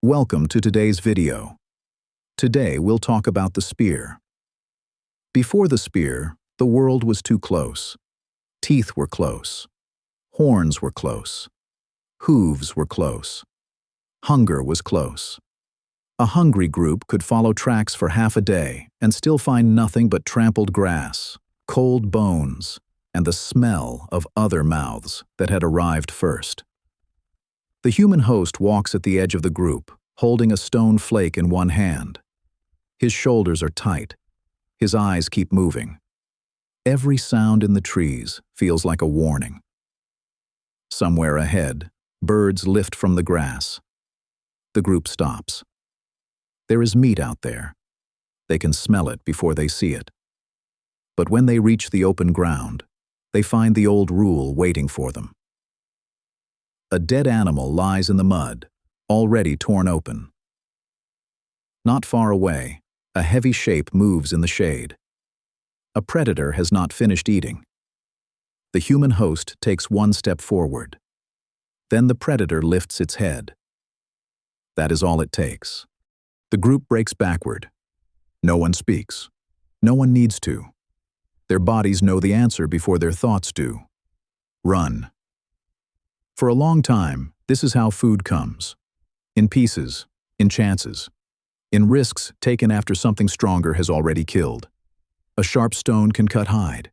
Welcome to today's video. Today we'll talk about the spear. Before the spear, the world was too close. Teeth were close. Horns were close. Hooves were close. Hunger was close. A hungry group could follow tracks for half a day and still find nothing but trampled grass, cold bones, and the smell of other mouths that had arrived first. The human host walks at the edge of the group, holding a stone flake in one hand. His shoulders are tight. His eyes keep moving. Every sound in the trees feels like a warning. Somewhere ahead, birds lift from the grass. The group stops. There is meat out there. They can smell it before they see it. But when they reach the open ground, they find the old rule waiting for them. A dead animal lies in the mud, already torn open. Not far away, a heavy shape moves in the shade. A predator has not finished eating. The human host takes one step forward. Then the predator lifts its head. That is all it takes. The group breaks backward. No one speaks. No one needs to. Their bodies know the answer before their thoughts do. Run. For a long time, this is how food comes. In pieces, in chances, in risks taken after something stronger has already killed. A sharp stone can cut hide.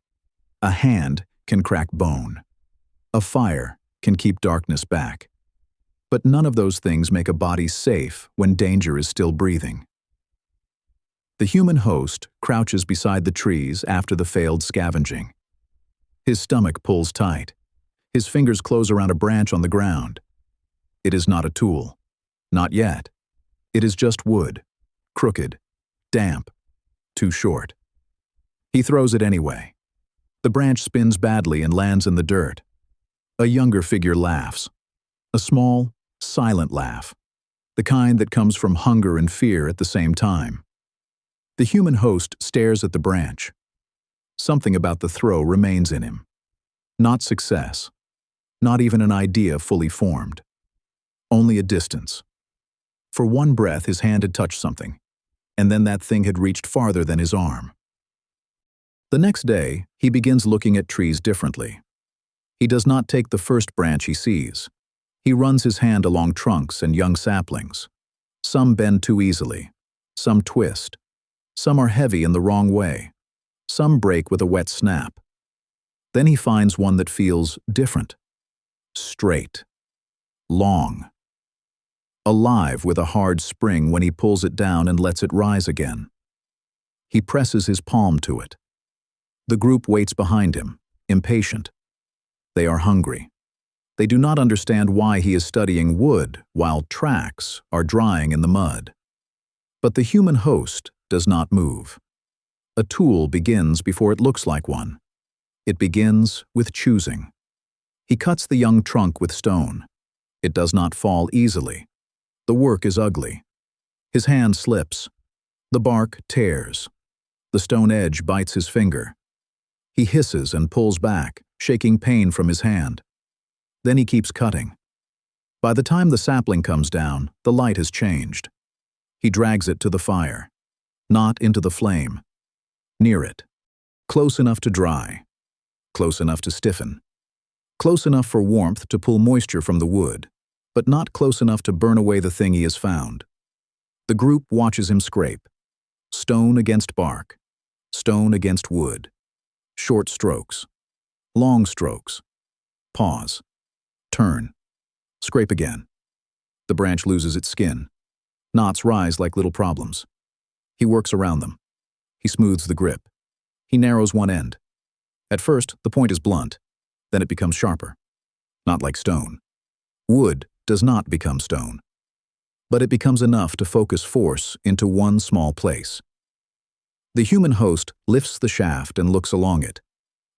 A hand can crack bone. A fire can keep darkness back. But none of those things make a body safe when danger is still breathing. The human host crouches beside the trees after the failed scavenging. His stomach pulls tight. His fingers close around a branch on the ground. It is not a tool. Not yet. It is just wood. Crooked. Damp. Too short. He throws it anyway. The branch spins badly and lands in the dirt. A younger figure laughs. A small, silent laugh. The kind that comes from hunger and fear at the same time. The human host stares at the branch. Something about the throw remains in him. Not success. Not even an idea fully formed. Only a distance. For one breath his hand had touched something, and then that thing had reached farther than his arm. The next day, he begins looking at trees differently. He does not take the first branch he sees. He runs his hand along trunks and young saplings. Some bend too easily. Some twist. Some are heavy in the wrong way. Some break with a wet snap. Then he finds one that feels different. Straight. Long. Alive with a hard spring when he pulls it down and lets it rise again. He presses his palm to it. The group waits behind him, impatient. They are hungry. They do not understand why he is studying wood while tracks are drying in the mud. But the human host does not move. A tool begins before it looks like one. It begins with choosing. He cuts the young trunk with stone. It does not fall easily. The work is ugly. His hand slips. The bark tears. The stone edge bites his finger. He hisses and pulls back, shaking pain from his hand. Then he keeps cutting. By the time the sapling comes down, the light has changed. He drags it to the fire. Not into the flame. Near it. Close enough to dry. Close enough to stiffen. Close enough for warmth to pull moisture from the wood, but not close enough to burn away the thing he has found. The group watches him scrape. Stone against bark. Stone against wood. Short strokes. Long strokes. Pause. Turn. Scrape again. The branch loses its skin. Knots rise like little problems. He works around them. He smooths the grip. He narrows one end. At first, the point is blunt. Then it becomes sharper. Not like stone. Wood does not become stone. But it becomes enough to focus force into one small place. The human host lifts the shaft and looks along it.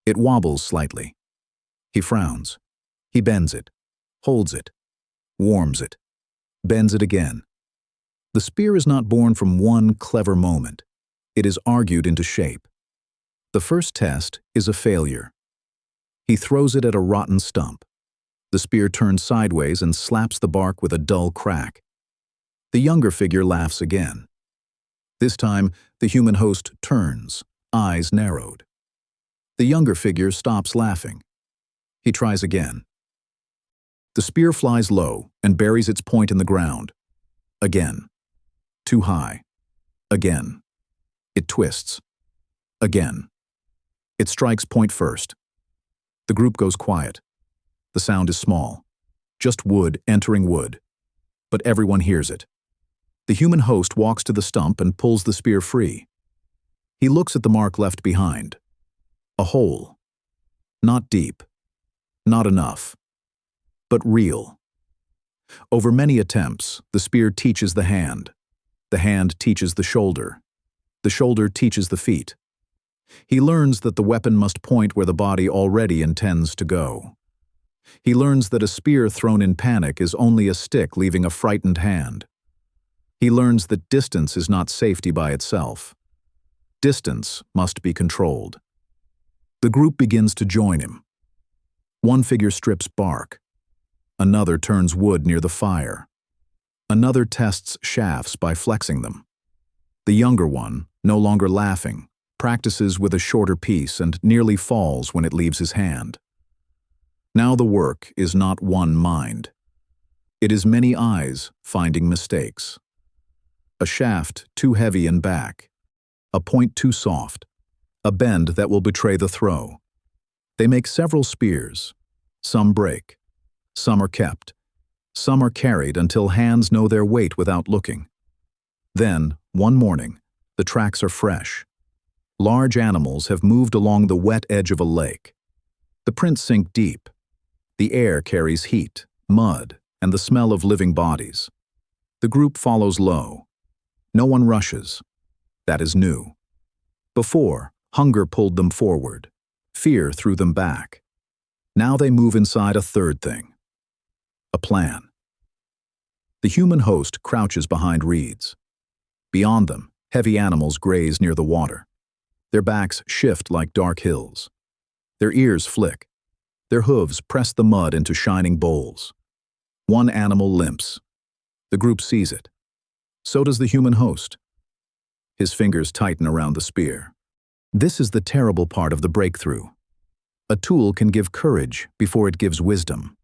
It wobbles slightly. He frowns. He bends it. Holds it. Warms it. Bends it again. The spear is not born from one clever moment. It is argued into shape. The first test is a failure. He throws it at a rotten stump. The spear turns sideways and slaps the bark with a dull crack. The younger figure laughs again. This time, the human host turns, eyes narrowed. The younger figure stops laughing. He tries again. The spear flies low and buries its point in the ground. Again. Too high. Again. It twists. Again. It strikes point first. The group goes quiet. The sound is small. Just wood entering wood. But everyone hears it. The human host walks to the stump and pulls the spear free. He looks at the mark left behind. A hole. Not deep. Not enough. But real. Over many attempts, the spear teaches the hand. The hand teaches the shoulder. The shoulder teaches the feet. He learns that the weapon must point where the body already intends to go. He learns that a spear thrown in panic is only a stick leaving a frightened hand. He learns that distance is not safety by itself. Distance must be controlled. The group begins to join him. One figure strips bark. Another turns wood near the fire. Another tests shafts by flexing them. The younger one, no longer laughing, practices with a shorter piece and nearly falls when it leaves his hand. Now the work is not one mind. It is many eyes finding mistakes. A shaft too heavy in back. A point too soft. A bend that will betray the throw. They make several spears. Some break. Some are kept. Some are carried until hands know their weight without looking. Then, one morning, the tracks are fresh. Large animals have moved along the wet edge of a lake. The prints sink deep. The air carries heat, mud, and the smell of living bodies. The group follows low. No one rushes. That is new. Before, hunger pulled them forward. Fear threw them back. Now they move inside a third thing. A plan. The human host crouches behind reeds. Beyond them, heavy animals graze near the water. Their backs shift like dark hills. Their ears flick. Their hooves press the mud into shining bowls. One animal limps. The group sees it. So does the human host. His fingers tighten around the spear. This is the terrible part of the breakthrough. A tool can give courage before it gives wisdom.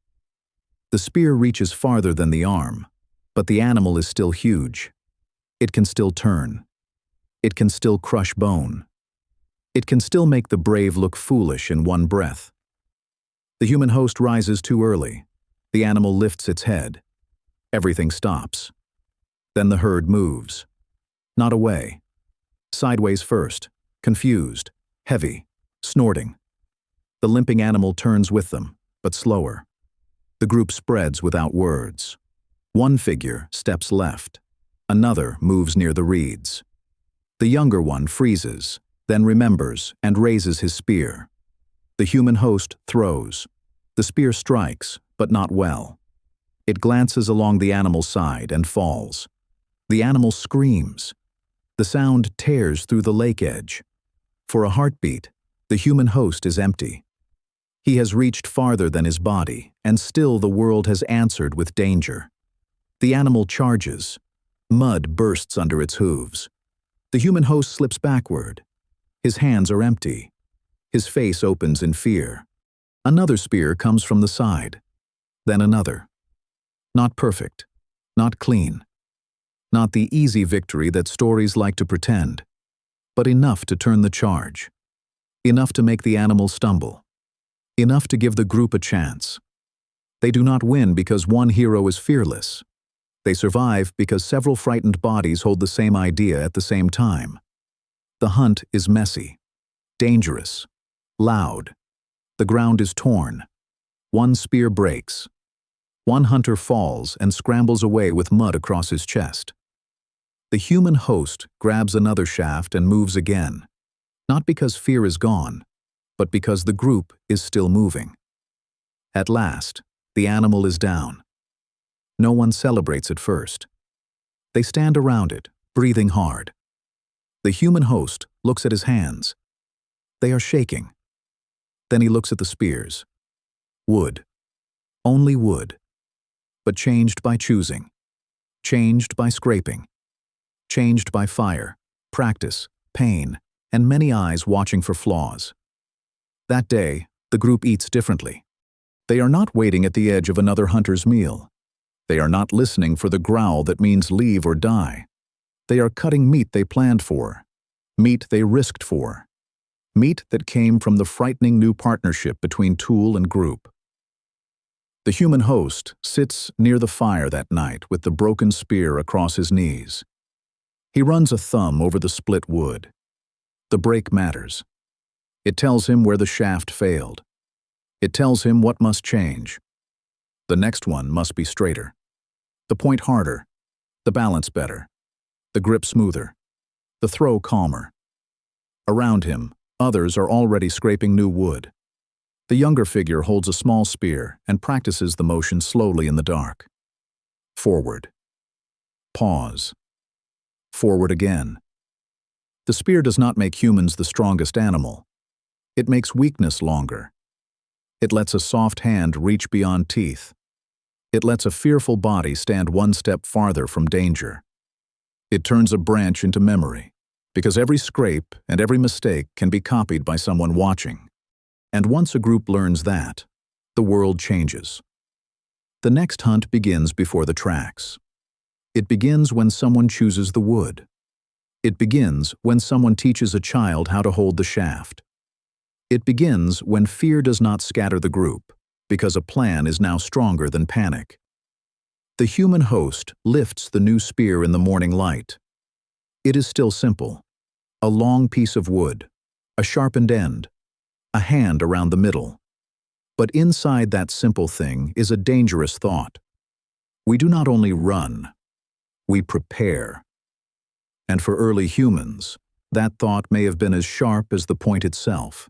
The spear reaches farther than the arm, but the animal is still huge. It can still turn. It can still crush bone. It can still make the brave look foolish in one breath. The human host rises too early. The animal lifts its head. Everything stops. Then the herd moves. Not away. Sideways first, confused, heavy, snorting. The limping animal turns with them, but slower. The group spreads without words. One figure steps left. Another moves near the reeds. The younger one freezes, then remembers and raises his spear. The human host throws. The spear strikes, but not well. It glances along the animal's side and falls. The animal screams. The sound tears through the lake edge. For a heartbeat, the human host is empty. He has reached farther than his body, and still the world has answered with danger. The animal charges. Mud bursts under its hooves. The human host slips backward. His hands are empty. His face opens in fear. Another spear comes from the side. Then another. Not perfect. Not clean. Not the easy victory that stories like to pretend, but enough to turn the charge. Enough to make the animal stumble. Enough to give the group a chance. They do not win because one hero is fearless. They survive because several frightened bodies hold the same idea at the same time. The hunt is messy, dangerous, loud. The ground is torn. One spear breaks. One hunter falls and scrambles away with mud across his chest. The human host grabs another shaft and moves again, not because fear is gone, but because the group is still moving. At last, the animal is down. No one celebrates at first. They stand around it, breathing hard. The human host looks at his hands. They are shaking. Then he looks at the spears. Wood. Only wood. But changed by choosing. changed by scraping, changed by fire, practice, pain, and many eyes watching for flaws. That day, the group eats differently. They are not waiting at the edge of another hunter's meal. They are not listening for the growl that means leave or die. They are cutting meat they planned for, meat they risked for, meat that came from the frightening new partnership between tool and group. The human host sits near the fire that night with the broken spear across his knees. He runs a thumb over the split wood. The break matters. It tells him where the shaft failed. It tells him what must change. The next one must be straighter, the point harder, the balance better, the grip smoother, the throw calmer. Around him, others are already scraping new wood. The younger figure holds a small spear and practices the motion slowly in the dark. Forward. Pause. Forward again. The spear does not make humans the strongest animal. It makes weakness longer. It lets a soft hand reach beyond teeth. It lets a fearful body stand one step farther from danger. It turns a branch into memory, because every scrape and every mistake can be copied by someone watching. And once a group learns that, the world changes. The next hunt begins before the tracks. It begins when someone chooses the wood. It begins when someone teaches a child how to hold the shaft. It begins when fear does not scatter the group, because a plan is now stronger than panic. The human host lifts the new spear in the morning light. It is still simple. A long piece of wood, a sharpened end, a hand around the middle. But inside that simple thing is a dangerous thought. We do not only run, we prepare. And for early humans, that thought may have been as sharp as the point itself.